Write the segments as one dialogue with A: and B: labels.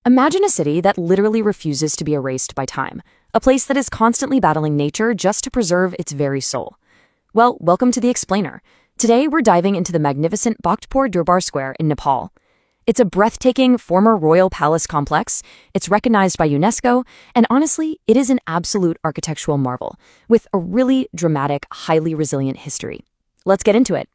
A: Imagine a city that literally refuses to be erased by time, a place that is constantly battling nature just to preserve its very soul. Well, welcome to The Explainer. Today we're diving into the magnificent Bhaktapur Durbar Square in Nepal. It's a breathtaking former royal palace complex, it's recognized by UNESCO, and honestly, it is an absolute architectural marvel, with a really dramatic, highly resilient history. Let's get into it.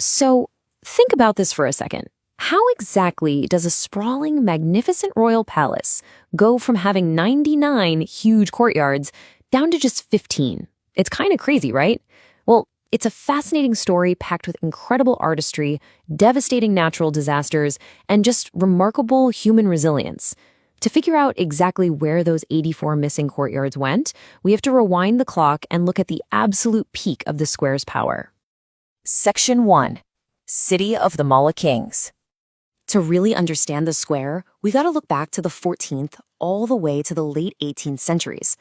A: So, think about this for a second. How exactly does a sprawling, magnificent royal palace go from having 99 huge courtyards down to just 15? It's kind of crazy, right? Well, it's a fascinating story packed with incredible artistry, devastating natural disasters, and just remarkable human resilience. To figure out exactly where those 84 missing courtyards went, we have to rewind the clock and look at the absolute peak of the square's power.
B: Section 1. City of the Malla Kings.
A: To really understand the square, we gotta look back to the 14th all the way to the late 18th centuries.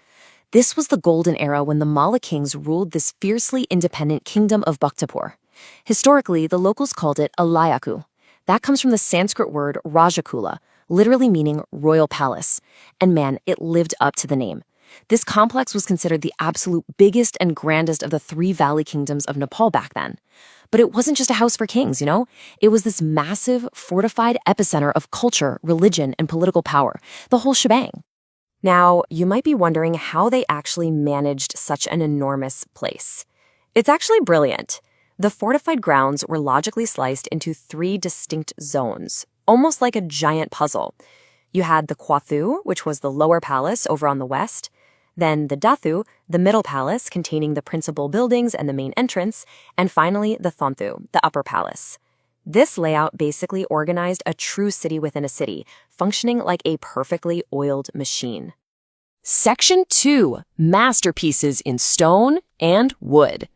A: This was the golden era when the Malla kings ruled this fiercely independent kingdom of Bhaktapur. Historically, the locals called it Alayaku. That comes from the Sanskrit word Rajakula, literally meaning royal palace. And man, it lived up to the name. This complex was considered the absolute biggest and grandest of the three valley kingdoms of Nepal back then. But it wasn't just a house for kings, It was this massive, fortified epicenter of culture, religion, and political power, the whole shebang. Now, you might be wondering how they actually managed such an enormous place. It's actually brilliant. The fortified grounds were logically sliced into three distinct zones, almost like a giant puzzle. You had the Kwathu, which was the lower palace over on the west, then the Dathu, the middle palace containing the principal buildings and the main entrance, and finally the Thonthu, the upper palace. This layout basically organized a true city within a city, functioning like a perfectly oiled machine.
B: Section 2. Masterpieces in stone and wood.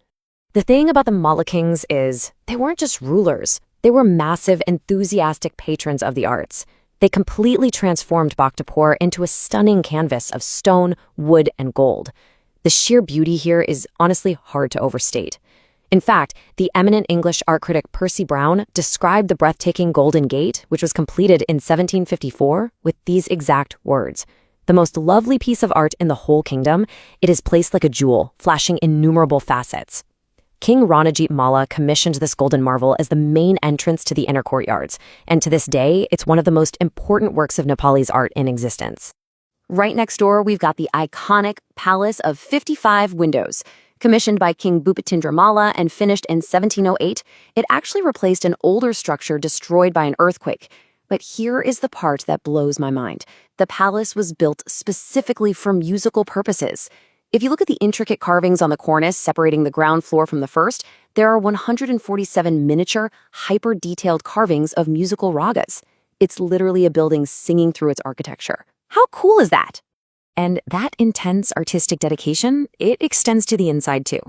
A: The thing about the Malla kings is they weren't just rulers. They were massive, enthusiastic patrons of the arts. They completely transformed Bhaktapur into a stunning canvas of stone, wood, and gold. The sheer beauty here is honestly hard to overstate. In fact, the eminent English art critic Percy Brown described the breathtaking Golden Gate, which was completed in 1754, with these exact words. The most lovely piece of art in the whole kingdom, it is placed like a jewel, flashing innumerable facets. King Ranajit Malla commissioned this golden marvel as the main entrance to the inner courtyards, and to this day, it's one of the most important works of Nepalese art in existence. Right next door, we've got the iconic Palace of 55 Windows. Commissioned by King Bhupatindra Malla and finished in 1708, it actually replaced an older structure destroyed by an earthquake. But here is the part that blows my mind. The palace was built specifically for musical purposes. If you look at the intricate carvings on the cornice separating the ground floor from the first, there are 147 miniature, hyper-detailed carvings of musical ragas. It's literally a building singing through its architecture. How cool is that? And that intense artistic dedication, it extends to the inside too.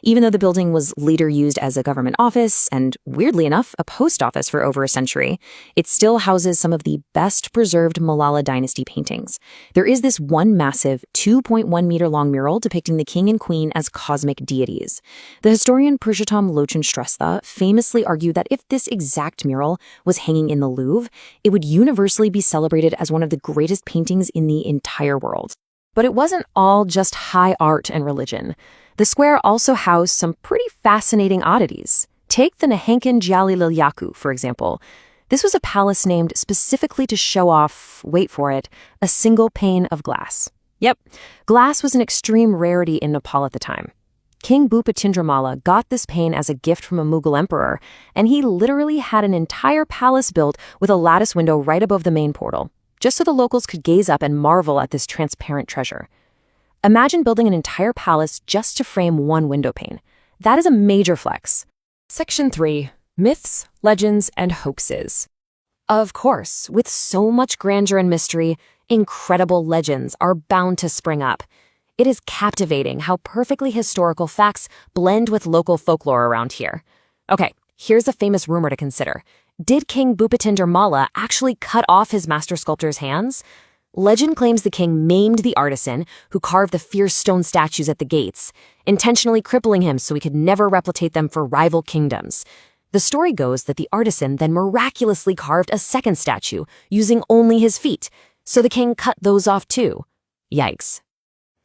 A: Even though the building was later used as a government office and, weirdly enough, a post office for over a century, it still houses some of the best preserved Malala dynasty paintings. There is this one massive 2.1-meter long mural depicting the king and queen as cosmic deities. The historian Purushottam Lochan Shrestha famously argued that if this exact mural was hanging in the Louvre, it would universally be celebrated as one of the greatest paintings in the entire world. But it wasn't all just high art and religion. The square also housed some pretty fascinating oddities. Take the Nahankan Jali Lilyaku, for example. This was a palace named specifically to show off, wait for it, a single pane of glass. Yep, glass was an extreme rarity in Nepal at the time. King Bhupatindra Malla got this pane as a gift from a Mughal emperor, and he literally had an entire palace built with a lattice window right above the main portal, just so the locals could gaze up and marvel at this transparent treasure. Imagine building an entire palace just to frame one window pane. That is a major flex.
B: Section 3. Myths, legends, and hoaxes.
A: Of course, with so much grandeur and mystery, incredible legends are bound to spring up. It is captivating how perfectly historical facts blend with local folklore around here. Okay, here's a famous rumor to consider. Did King Bhupatindra Malla actually cut off his master sculptor's hands? Legend claims the king maimed the artisan who carved the fierce stone statues at the gates, intentionally crippling him so he could never replicate them for rival kingdoms. The story goes that the artisan then miraculously carved a second statue using only his feet, so the king cut those off too. Yikes.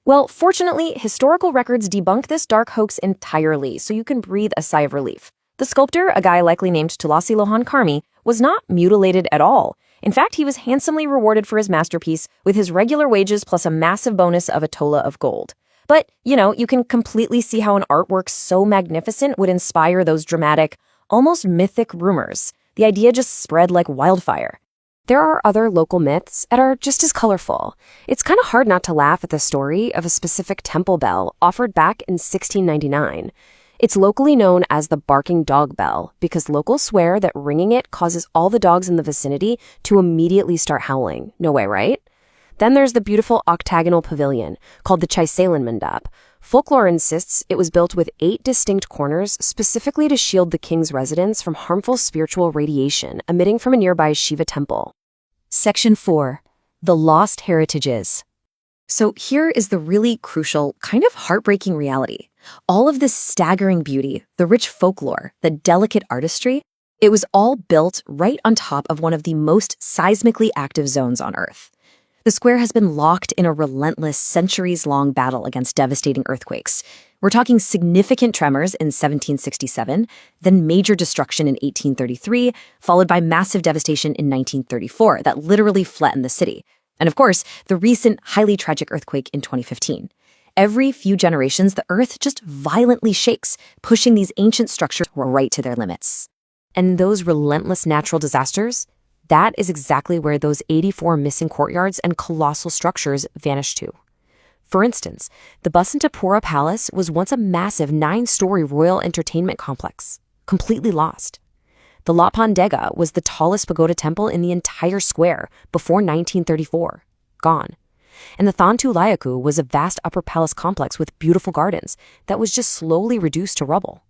A: Well, fortunately, historical records debunk this dark hoax entirely, so you can breathe a sigh of relief. The sculptor, a guy likely named Tulasi Lohan Karmi, was not mutilated at all. In fact, he was handsomely rewarded for his masterpiece with his regular wages plus a massive bonus of a tola of gold. But, you can completely see how an artwork so magnificent would inspire those dramatic, almost mythic rumors. The idea just spread like wildfire. There are other local myths that are just as colorful. It's kind of hard not to laugh at the story of a specific temple bell offered back in 1699. It's locally known as the barking dog bell because locals swear that ringing it causes all the dogs in the vicinity to immediately start howling. No way, right? Then there's the beautiful octagonal pavilion called the Chaisalan Mandap. Folklore insists it was built with 8 distinct corners specifically to shield the king's residence from harmful spiritual radiation emitting from a nearby Shiva temple.
B: Section 4. The Lost Heritages.
A: So here is the really crucial, kind of heartbreaking reality. All of this staggering beauty, the rich folklore, the delicate artistry, it was all built right on top of one of the most seismically active zones on Earth. The square has been locked in a relentless, centuries-long battle against devastating earthquakes. We're talking significant tremors in 1767, then major destruction in 1833, followed by massive devastation in 1934 that literally flattened the city. And of course, the recent, highly tragic earthquake in 2015. Every few generations, the Earth just violently shakes, pushing these ancient structures right to their limits. And those relentless natural disasters? That is exactly where those 84 missing courtyards and colossal structures vanished to. For instance, the Bhaktapur Palace was once a massive 9-story royal entertainment complex, completely lost. The Lapan Dega was the tallest pagoda temple in the entire square before 1934, gone. And the Thantu Layaku was a vast upper palace complex with beautiful gardens that was just slowly reduced to rubble.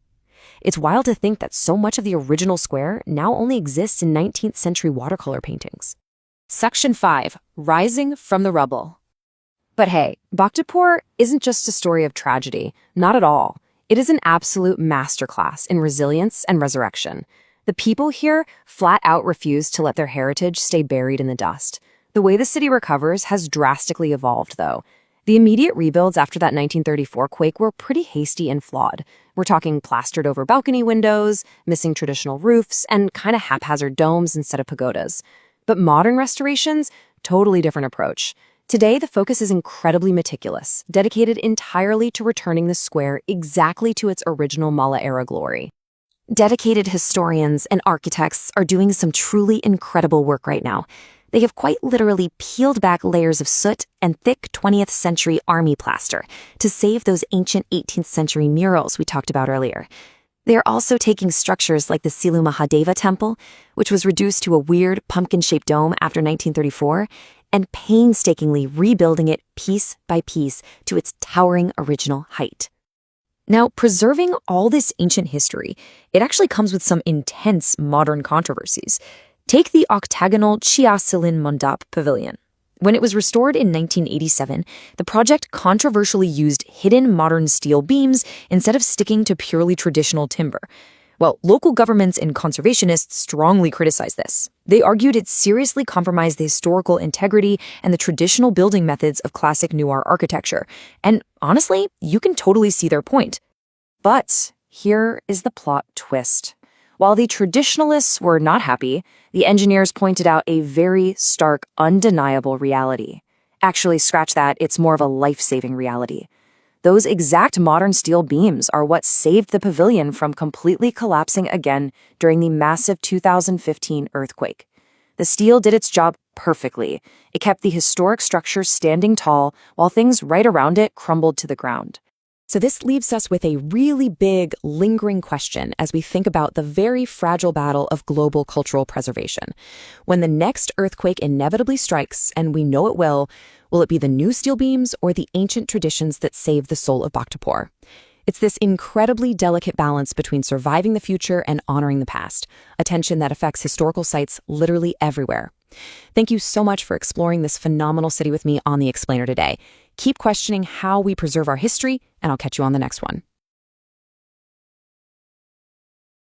A: It's wild to think that so much of the original square now only exists in 19th century watercolor paintings.
B: Section 5. Rising from the Rubble.
A: But hey, Bhaktapur isn't just a story of tragedy, not at all. It is an absolute masterclass in resilience and resurrection. The people here flat out refuse to let their heritage stay buried in the dust. The way the city recovers has drastically evolved, though. The immediate rebuilds after that 1934 quake were pretty hasty and flawed. We're talking plastered over balcony windows, missing traditional roofs, and kind of haphazard domes instead of pagodas. But modern restorations, totally different approach. Today, the focus is incredibly meticulous, dedicated entirely to returning the square exactly to its original Malla-era glory. Dedicated historians and architects are doing some truly incredible work right now. They have quite literally peeled back layers of soot and thick 20th century army plaster to save those ancient 18th century murals we talked about earlier. They are also taking structures like the Silu Mahadeva temple, which was reduced to a weird pumpkin-shaped dome after 1934, and painstakingly rebuilding it piece by piece to its towering original height. Now, preserving all this ancient history, it actually comes with some intense modern controversies. Take the octagonal Chaisalan Mandap Pavilion. When it was restored in 1987, the project controversially used hidden modern steel beams instead of sticking to purely traditional timber. Well, local governments and conservationists strongly criticized this. They argued it seriously compromised the historical integrity and the traditional building methods of classic Noir architecture. And honestly, you can totally see their point. But here is the plot twist. While the traditionalists were not happy, the engineers pointed out a very stark, undeniable reality. Actually, scratch that, it's more of a life-saving reality. Those exact modern steel beams are what saved the pavilion from completely collapsing again during the massive 2015 earthquake. The steel did its job perfectly. It kept the historic structure standing tall while things right around it crumbled to the ground. So this leaves us with a really big, lingering question as we think about the very fragile battle of global cultural preservation. When the next earthquake inevitably strikes, and we know it will it be the new steel beams or the ancient traditions that save the soul of Bhaktapur? It's this incredibly delicate balance between surviving the future and honoring the past, a tension that affects historical sites literally everywhere. Thank you so much for exploring this phenomenal city with me on The Explainer today. Keep questioning how we preserve our history, and I'll catch you on the next one.